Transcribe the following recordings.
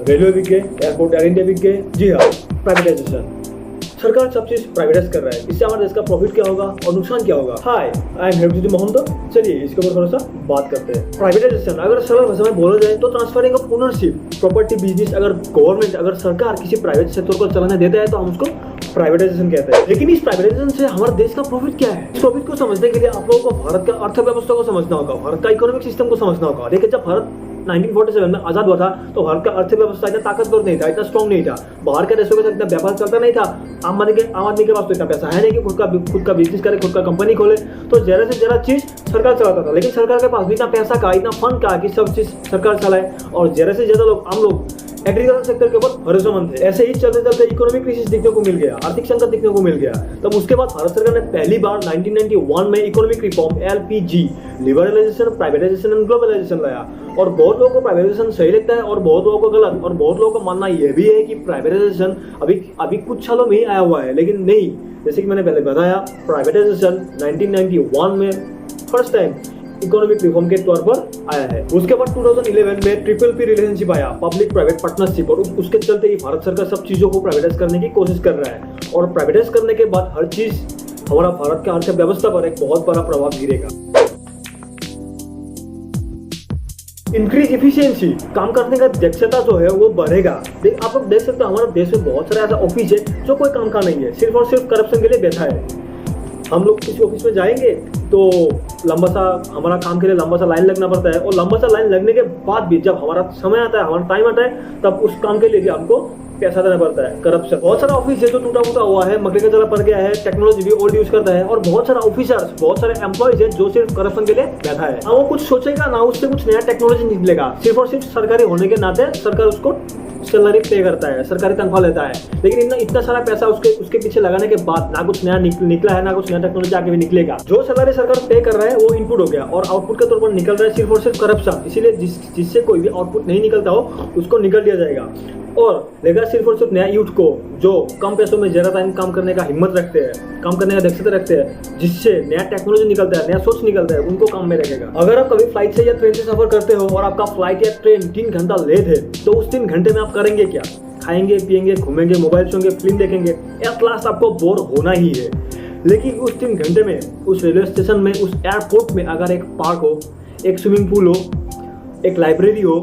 Railway बिक गए, airport air India बिक गए। जी हाँ, प्राइवेटाइजेशन। सरकार सब चीज प्राइवेटाइज कर रहा है, इससे हमारे देश का प्रॉफिट क्या होगा और नुकसान क्या होगा। हाय, आई एम हेमजीत मोहम्मद। चलिए इसके ऊपर थोड़ा सा बात करते हैं। प्राइवेटाइजेशन अगर सरल भाषा में बोला जाए तो transferring of ownership, property, business. अगर गवर्नमेंट, अगर सरकार किसी प्राइवेट सेक्टर को चलाने देता है तो हम उसको प्राइवेटाइजेशन कहते हैं। लेकिन इस प्राइवेटाइजेशन से हमारे देश का प्रॉफिट क्या है? इस प्रॉफिट को समझने के लिए आप लोगों को भारत का अर्थव्यवस्था को समझना होगा, भारत का इकोनॉमिक सिस्टम को समझना होगा। देखिए, जब भारत 1947 में आजाद हुआ था तो भारत का अर्थव्यवस्था इतना ताकतवर नहीं था, इतना स्ट्रॉन्ग नहीं था। बाहर के देशों के साथ इतना व्यापार चलता नहीं था। आम आदमी के पास तो इतना पैसा है नहीं कि खुद का बिजनेस करे, खुद का कंपनी खोले। तो जरा से जरा चीज सरकार चलाता था। लेकिन सरकार के पास भी इतना पैसा का, इतना फंड का कि सब चीज सरकार चलाए। और जरा से ज्यादा लोग, आम लोग एग्रीकल्चर सेक्टर के ऊपर भरोसेमंद थे। ऐसे ही चलते चलते इकोनॉमिक क्राइसिस देखने को मिल गया, आर्थिक संकट देखने को मिल गया। तब उसके बाद भारत सरकार ने पहली बार 1991 में economic reform LPG, liberalisation, privatisation and globalisation लाया। और बहुत लोगों को प्राइवेटाइजेशन सही लगता है और बहुत लोगों को गलत। और बहुत लोगों का मानना यह भी है कि प्राइवेटाइजेशन अभी कुछ सालों में ही आया हुआ है, लेकिन नहीं। जैसे कि मैंने पहले बताया, प्राइवेटाइजेशन 1991 में फर्स्ट टाइम इकोनॉमिक रिफॉर्म के तौर पर आया है। उसके बाद 2011 में PPP रिलेशनशिप आया, पब्लिक प्राइवेट पार्टनरशिप। और उसके चलते ही भारत सरकार सब चीजों को प्राइवेटाइज करने की कोशिश कर रहा है। और प्राइवेटाइज करने के बाद हर चीज हमारा भारत के अर्थव्यवस्था पर एक बहुत बड़ा प्रभाव गिरेगा। इंक्रीज इफिशियंसी, काम करने का दक्षता जो है वो बढ़ेगा। आप लोग देख सकते हो हमारे देश में बहुत सारे ऐसा ऑफिस है जो कोई काम का नहीं है, सिर्फ और सिर्फ करप्शन के लिए बैठा है। हम लोग किसी ऑफिस में जाएंगे तो लंबा सा हमारा काम के लिए लंबा सा लाइन लगना पड़ता है। और लंबा सा लाइन लगने के बाद भी जब हमारा समय आता है, हमारा टाइम आता है, तब उस काम के लिए भी हमको पैसा देना पड़ता है। करप्शन। बहुत सारा ऑफिस है जो टूटा फूटा हुआ है, मकड़ी का जला पड़ गया है, टेक्नोलॉजी भी ओल्ड यूज करता है। और बहुत सारा ऑफिसर्स, बहुत सारे एम्प्लॉइज है जो सिर्फ करप्शन के लिए बैठा है। वो कुछ सोचेगा ना, उससे कुछ नया टेक्नोलॉजी निकलेगा। सिर्फ और सिर्फ सरकारी होने के नाते सरकार उसको सैलरी पे करता है, सरकारी तनख्वाह लेता है। लेकिन इतना सारा पैसा उसके पीछे लगाने के बाद ना कुछ नया निकला है, ना कुछ नया टेक्नोलॉजी आगे भी निकलेगा। जो सैलरी सरकार पे कर रहा है वो इनपुट हो गया और आउटपुट के तौर पर निकल रहा है सिर्फ और सिर्फ करप्शन। इसीलिए जिससे कोई भी आउटपुट नहीं निकलता हो उसको निकल दिया जाएगा। और लेगा सिर्फ और सिर्फ नया यूथ को जो कम पैसों में ज्यादा टाइम काम करने का हिम्मत रखते हैं, काम करने का दक्षता रखते हैं, जिससे नया टेक्नोलॉजी निकलता है, नया सोच निकलता है, उनको काम में रखेगा। अगर आप कभी फ्लाइट से या ट्रेन से सफर करते हो और आपका फ्लाइट या ट्रेन 3 घंटा लेट है, तो उस 3 घंटे में आप करेंगे क्या? खाएंगे, पिएंगे, घूमेंगे, मोबाइल छूएंगे, फिल्म देखेंगे, एट लास्ट आपको बोर होना ही है। लेकिन उस 3 घंटे में उस रेलवे स्टेशन में, उस एयरपोर्ट में अगर एक पार्क हो, एक स्विमिंग पूल हो, एक लाइब्रेरी हो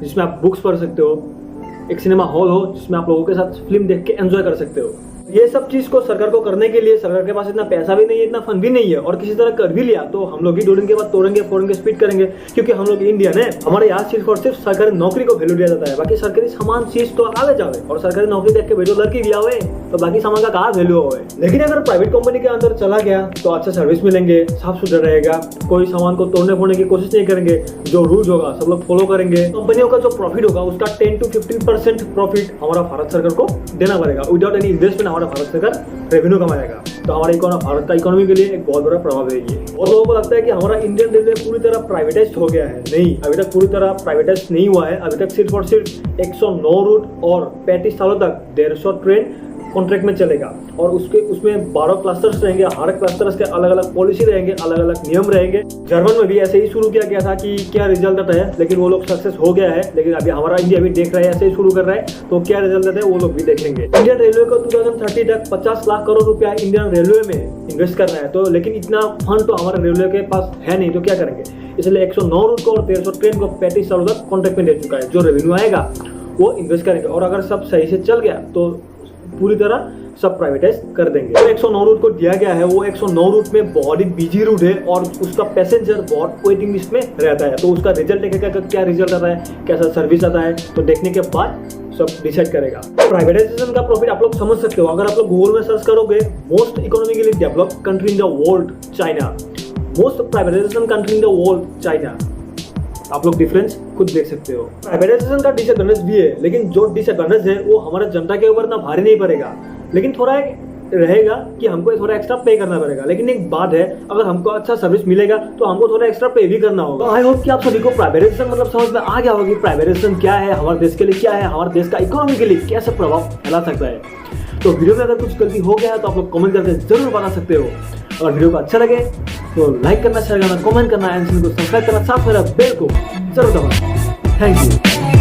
जिसमें आप बुक्स पढ़ सकते हो, एक सिनेमा हॉल हो जिसमें आप लोगों के साथ फिल्म देख के एंजॉय कर सकते हो, ये सब चीज को सरकार को करने के लिए सरकार के पास इतना पैसा भी नहीं है, इतना फंड भी नहीं है। और किसी तरह कर भी लिया तो हम लोग ही 2 दिन के बाद तोड़ेंगे, फोड़ेंगे, स्पीड करेंगे, क्योंकि हम लोग इंडियन है। हमारे यहाँ सिर्फ और सिर्फ सरकारी नौकरी को वैल्यू दिया जाता है। बाकी सरकारी सामान चीज तो आगे जावे और सरकारी नौकरी देख के बेटो लड़की भी आवे तो बाकी सामान का कहाँ वैल्यू होवे। लेकिन अगर प्राइवेट कंपनी के अंदर चला गया तो अच्छा सर्विस मिलेंगे, साफ सुथरा रहेगा, कोई सामान को तोड़ने फोड़ने की कोशिश नहीं करेंगे, जो रूल्स होगा सब लोग फॉलो करेंगे। कंपनियों का जो प्रॉफिट होगा उसका 10 to 15% प्रॉफिट हमारा भारत सरकार को देना पड़ेगा। विदाउट एनी इन्वेस्टमेंट हमारा भारत सरकार रेवेन्यू कमाएगा। तो हमारे भारत का इकोनॉमी के लिए एक बहुत बड़ा प्रभाव है ये। और लोगों को लगता है कि हमारा इंडियन रेलवे पूरी तरह प्राइवेटाइज हो गया है। नहीं, अभी तक पूरी तरह प्राइवेटाइज नहीं हुआ है। अभी तक सिर्फ और सिर्फ 109 रूट और 35 सालों तक 150 ट्रेन कॉन्ट्रैक्ट में चलेगा। और उसमें 12 क्लस्टर्स रहेंगे, हर क्लस्टर्स के अलग अलग पॉलिसी रहेंगे, अलग अलग नियम रहेंगे। जर्मन में भी ऐसे ही शुरू किया गया था कि क्या रिजल्ट आता है, लेकिन वो लोग सक्सेस हो गया है। लेकिन अभी हमारा इंडिया भी देख रहा है, ऐसे ही शुरू कर रहा है, तो क्या रिजल्ट आता है वो लोग भी देखेंगे। इंडियन रेलवे को 2030 तक 50 लाख करोड़ रुपया इंडियन रेलवे में इन्वेस्ट करना है। तो लेकिन इतना फंड तो हमारे रेलवे के पास है नहीं, तो क्या करेंगे? इसलिए 109 रूट को और 150 ट्रेन को 35 सालों तक कॉन्ट्रैक्ट में दे चुका है। जो रेवेन्यू आएगा वो इन्वेस्ट करेंगे और अगर सब सही से चल गया तो पूरी तरह सब प्राइवेटाइज कर देंगे। तो 109 रूट को दिया गया है, वो 109 रूट में बहुत ही बिजी रूट है और उसका पैसेंजर बहुत वेटिंग लिस्ट में रहता है। तो उसका रिजल्ट देखेगा, क्या रिजल्ट आता है, कैसा सर्विस आता है, तो देखने के बाद सब डिसाइड करेगा। प्राइवेटाइजेशन का प्रॉफिट आप लोग समझ सकते हो। अगर आप लोग गूगल में सर्च करोगे, most economically developed country in the world China, most privatisation country in the world China, आप लोग डिफरेंस खुद देख सकते हो। प्राइवेटाइजेशन का डिसएडवांटेज भी है, लेकिन जो डिसएडवांटेज है वो हमारे जनता के ऊपर ना भारी नहीं पड़ेगा, लेकिन थोड़ा एक रहेगा कि हमको थोड़ा एक्स्ट्रा पे करना पड़ेगा। लेकिन एक बात है, अगर हमको अच्छा सर्विस मिलेगा तो हमको थोड़ा एक्स्ट्रा पे भी करना होगा। आई होप कि आप सभी को प्राइवेटाइजेशन मतलब समझ में आ गया होगा कि प्राइवेटाइजेशन क्या है, हमारे देश के लिए क्या है, हमारे देश का इकोनॉमी के लिए कैसे प्रभाव फैला सकता है। तो वीडियो में अगर कुछ गलती हो गया है तो आप लोग कमेंट करके जरूर बता सकते हो। और वीडियो को अच्छा लगे तो लाइक करना, शेयर करना, कमेंट करना एंड चैनल को सब्सक्राइब करना, साथ मेरा बेल को जरूर दबाना। Thank you.